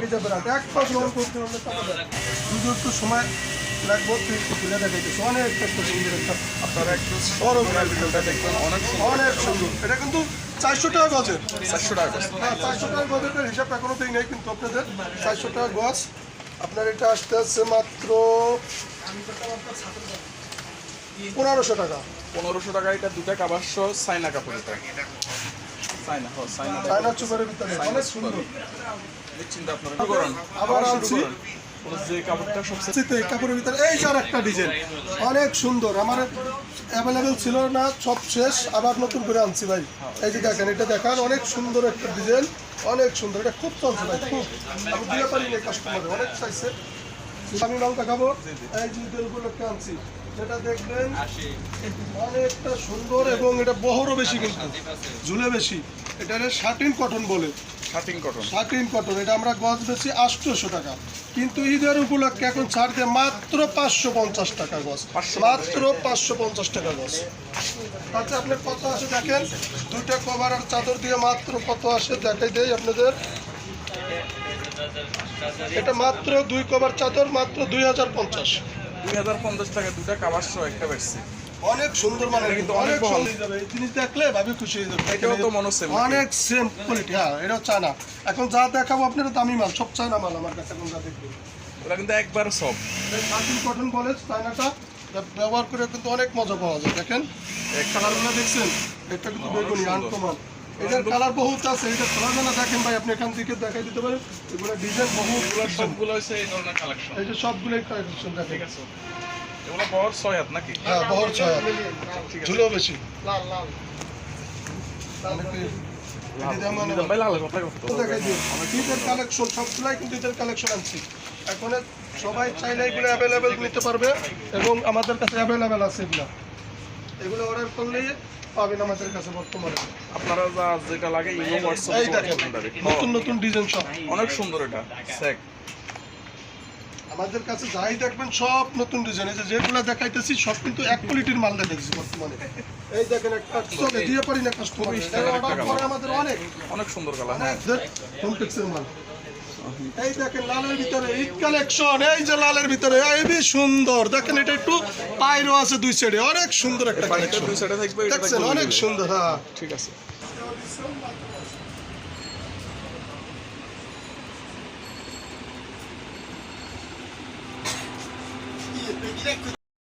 এই যে ব্রান্ড এক পাশ রং করতে হবে শুধু একটু সময় লাগবে তুলে দেখাইতেছে অনেক একটা সুন্দর একটা আপনারা একটু বড় ভিডিওটা দেখবেন, অনেক অনেক সুন্দর। এটা কিন্তু 400 টাকা গজের, 400 টাকা। হ্যাঁ 400 টাকা গজের হিসাব এখনো দিই নাই, কিন্তু আপনাদের 400 টাকা গজ। আপনার এটা আসতে আসছে মাত্র 1500 টাকা। 1500 টাকা। এটা দুটা কাবার সহ চায়না কাপড়। এটা চায়না, চায়না চুপারের ভিতরে অনেক সুন্দর। নিশ্চিন্তে আপনারা কি করেন, আবার আনছি যে কাপড়টা সবচেয়ে এই কাপড়ের ভিতরে এই যে একটা ডিজাইন অনেক সুন্দর, আমার অ্যাভেলেবেল ছিল না, সব শেষ, আবার নতুন করে আনছি ভাই। এই যে দেখেন, এটা দেখান অনেক সুন্দর একটা ডিজাইন, অনেক সুন্দর, এটা খুব চলছে ভাই, খুব আমি দিয়ে পারি না কাস্টমারে, অনেক চাইছে। আমি রং দেখাবো, এই যে ডিজাইনগুলো একটা আনছি, যেটা দেখবেন অনেকটা সুন্দর এবং এটা বহরও বেশি, কিন্তু ঝুলে বেশি। এটা শার্টিন কটন বলে, শার্টিং কটন। Satin cotton. এটা আমরা গজ বেশি 800 টাকা, কিন্তু ঈদের উপলক্ষে এখন ছাড় দিয়ে মাত্র 550 টাকা গজ, মাত্র 550 টাকা গজ। আচ্ছা আপনার কত আসে দেখেন, দুইটা কভার আর চাদর দিয়ে মাত্র কত আসে দেখাই দেয় আপনাদের। এটা মাত্র 2 কভার চাদর মাত্র 2050। 2050 টাকা দুটা কাবার সহ একটা বেশি। অনেক সুন্দর, মানে কিন্তু অনেক সুন্দর যাবে, এই জিনিস দেখলে ভাবি খুশি হয়ে যাবে। এটাও তো মনে হচ্ছে অনেক সেম কোয়ালিটি, হ্যাঁ এটাও চায়না। এখন যা দেখাবো আপনারা দামি মাল, সব চায়না মাল আমার কাছে এখন যা দেখবেন। ওটা কিন্তু একবার সব শার্টিন কটন বলে চায়নাটা, ব্যবহার করে কিন্তু অনেক মজা পাওয়া যায়। দেখেন কালারগুলো দেখছেন, এটা কিন্তু বেগুনি আনকমন, এটার কালার বহুত আছে, এটা খোলা না দেখেন ভাই, আপনি এখান থেকে দেখাই দিতে পারেন। এগুলো ডিজাইন বহুত, সবগুলো হচ্ছে এই ধরনের কালেকশন। এই যে সবগুলোই কালেকশন দেখেন। ঠিক আছে, এগুলো বহর 6 হাত নাকি? হ্যাঁ বহর 6 হাত, ঠিক আছে। ঝুলেও বেশি। লাল লাল অনেকে ভাই লাল কথা কত দেখাই দিই, ঈদের কালেকশন সবগুলাই কিন্তু ঈদের কালেকশন আনছি। এখন সবাই চাইলে এগুলো অ্যাভেলেবেল নিতে পারবে এবং আমাদের কাছে অ্যাভেলেবেল আছে এগুলো অর্ডার করলেই পাবেন আমাদের কাছে বর্তমানে। আপনারা যা যেটা লাগে ইমো এই হোয়াটসঅ্যাপে দেখেন নতুন নতুন ডিজাইন সব অনেক সুন্দর। এটা সেক আমাদের কাছে যাই দেখবেন সব নতুন ডিজাইন, এই যে যেগুলো দেখাইতেছি সব কিন্তু এক কোয়ালিটির মাল দেখাইতেছি বর্তমানে। এই দেখেন একটা চলে দিয়ে পারি না কাস্টমার, অর্ডার করে আমাদের অনেক অনেক সুন্দর কালার। হ্যাঁ কমপ্লেক্সের মাল। এই দেখেন লালের ভিতরে ঈদ কালেকশন, এই যে লালের ভিতরে এই সুন্দর দেখেন, এটা একটু পায়রো আছে দুই সাইডে, অনেক সুন্দর একটা কালেকশন, দুই সাইডে থাকবে, এটা দেখছেন অনেক সুন্দর। হ্যাঁ ঠিক আছে।